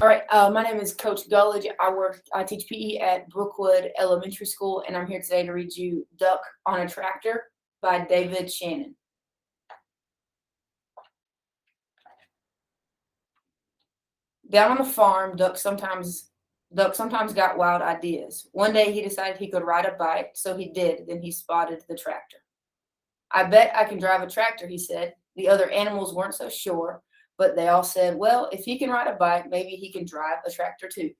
All right, my name is Coach Gulledge. I teach PE at Brookwood Elementary School, and I'm here today to read you "Duck on a Tractor" by David Shannon. Down on the farm, Duck sometimes got wild ideas. One day he decided he could ride a bike, so he did. Then he spotted the tractor. "I bet I can drive a tractor," he said. The other animals weren't so sure, but they all said, "Well, if he can ride a bike, maybe he can drive a tractor too."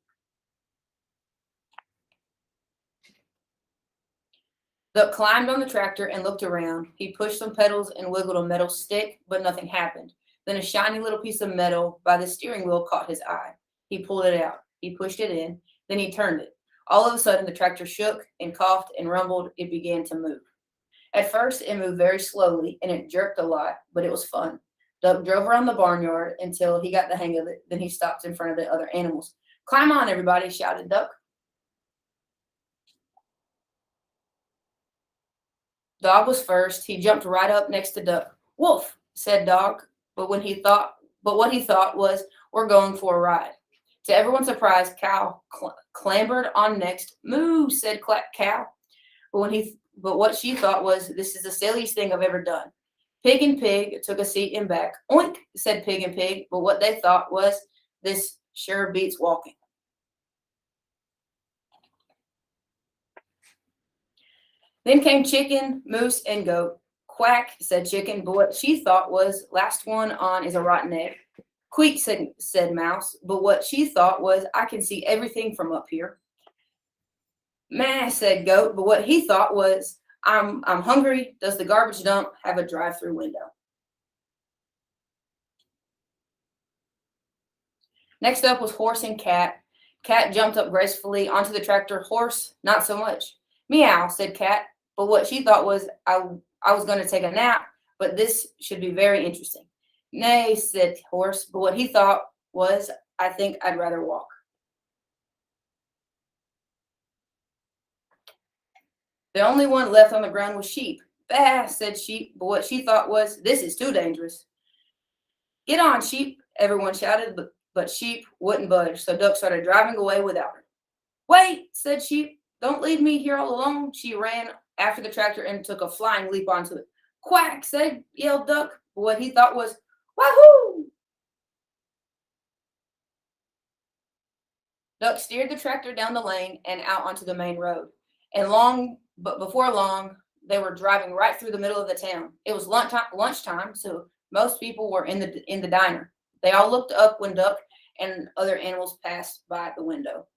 Duck climbed on the tractor and looked around. He pushed some pedals and wiggled a metal stick, but nothing happened. Then a shiny little piece of metal by the steering wheel caught his eye. He pulled it out. He pushed it in. Then he turned it. All of a sudden, the tractor shook and coughed and rumbled. It began to move. At first, it moved very slowly and it jerked a lot, but it was fun. Duck drove around the barnyard until he got the hang of it. Then he stopped in front of the other animals. "Climb on, everybody," shouted Duck. Dog was first. He jumped right up next to Duck. "Wolf," said Dog, but what he thought was, "We're going for a ride." To everyone's surprise, Cow clambered on next. "Moo," said Cow, but what she thought was, "This is the silliest thing I've ever done." Pig and Pig took a seat in back. "Oink," said Pig and Pig, but what they thought was, "This sure beats walking." Then came Chicken, Moose, and Goat. "Quack," said Chicken, but what she thought was, "Last one on is a rotten egg." "Queak," said Mouse, but what she thought was, "I can see everything from up here." "Meh," said Goat, but what he thought was, I'm hungry. Does the garbage dump have a drive-through window?" Next up was Horse and Cat. Cat jumped up gracefully onto the tractor. Horse, not so much. "Meow," said Cat, but what she thought was, I was going to take a nap, but this should be very interesting." "Nay," said Horse, but what he thought was, "I think I'd rather walk." The only one left on the ground was Sheep. "Bah," said Sheep, but what she thought was, "This is too dangerous." "Get on, Sheep," everyone shouted, but Sheep wouldn't budge, so Duck started driving away without her. "Wait," said Sheep. "Don't leave me here all alone." She ran after the tractor and took a flying leap onto it. "Quack," yelled Duck, but what he thought was, "Wahoo!" Duck steered the tractor down the lane and out onto the main road. But before long, they were driving right through the middle of the town. It was lunchtime, so most people were in the diner. They all looked up when Duck and other animals passed by the window.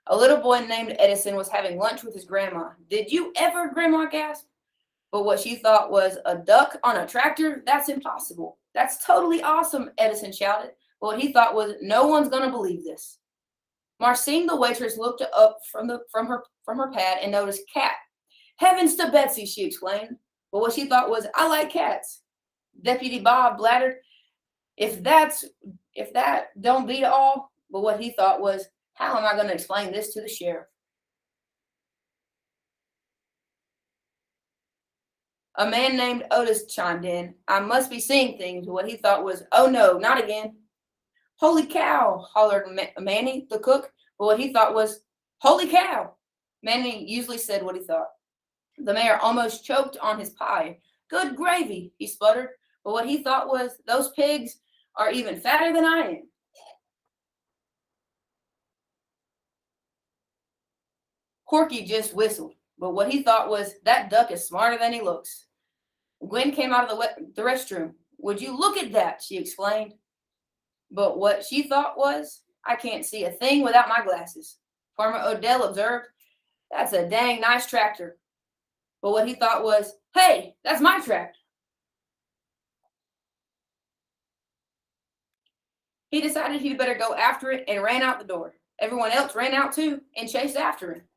A little boy named Edison was having lunch with his grandma. "Did you ever?" Grandma gasped. But what she thought was, "A duck on a tractor? That's impossible." "That's totally awesome," Edison shouted. But what he thought was, "No one's going to believe this." Marcine, the waitress, looked up from her pad and noticed Cat. "Heavens to Betsy," she exclaimed. But what she thought was, "I like cats." Deputy Bob blattered, If that don't beat all." But what he thought was, "How am I going to explain this to the sheriff?" A man named Otis chimed in. "I must be seeing things." What he thought was, "Oh no, not again." "Holy cow," hollered Manny, the cook. But what he thought was, "Holy cow." Manny usually said what he thought. The mayor almost choked on his pie. "Good gravy," he sputtered. But what he thought was, "Those pigs are even fatter than I am." Corky just whistled. But what he thought was, "That duck is smarter than he looks." Gwen came out of the restroom. "Would you look at that?" she exclaimed. But what she thought was, "I can't see a thing without my glasses." Farmer Odell observed, "That's a dang nice tractor." But what he thought was, "Hey, that's my tractor." He decided he'd better go after it and ran out the door. Everyone else ran out too and chased after him.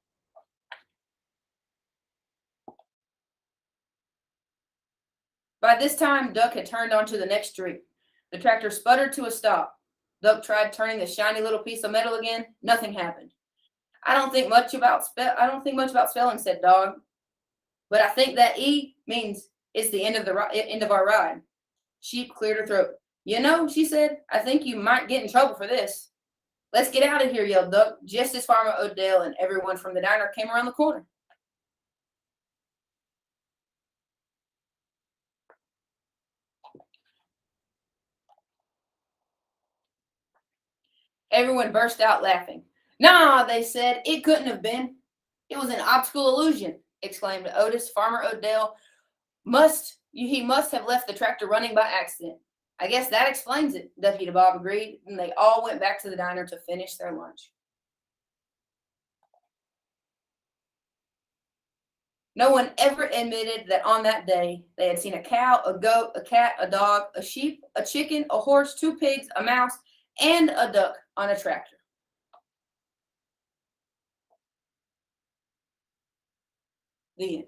By this time, Duck had turned onto the next street. The tractor sputtered to a stop. Duck tried turning the shiny little piece of metal again. Nothing happened. I don't think much about spelling," said Dog. "But I think that E means it's the end of our ride." Sheep cleared her throat. You know, she said, I think you might get in trouble for this. Let's get out of here, yelled Duck, just as Farmer Odell and everyone from the diner came around the corner. Everyone burst out laughing. Nah, they said, it couldn't have been. It was an optical illusion, exclaimed Otis. Farmer Odell he must have left the tractor running by accident. I guess that explains it, Deputy Bob agreed, and they all went back to the diner to finish their lunch. No one ever admitted that on that day they had seen a cow, a goat, a cat, a dog, a sheep, a chicken, a horse, 2 pigs, a mouse, and a duck on a tractor. The end.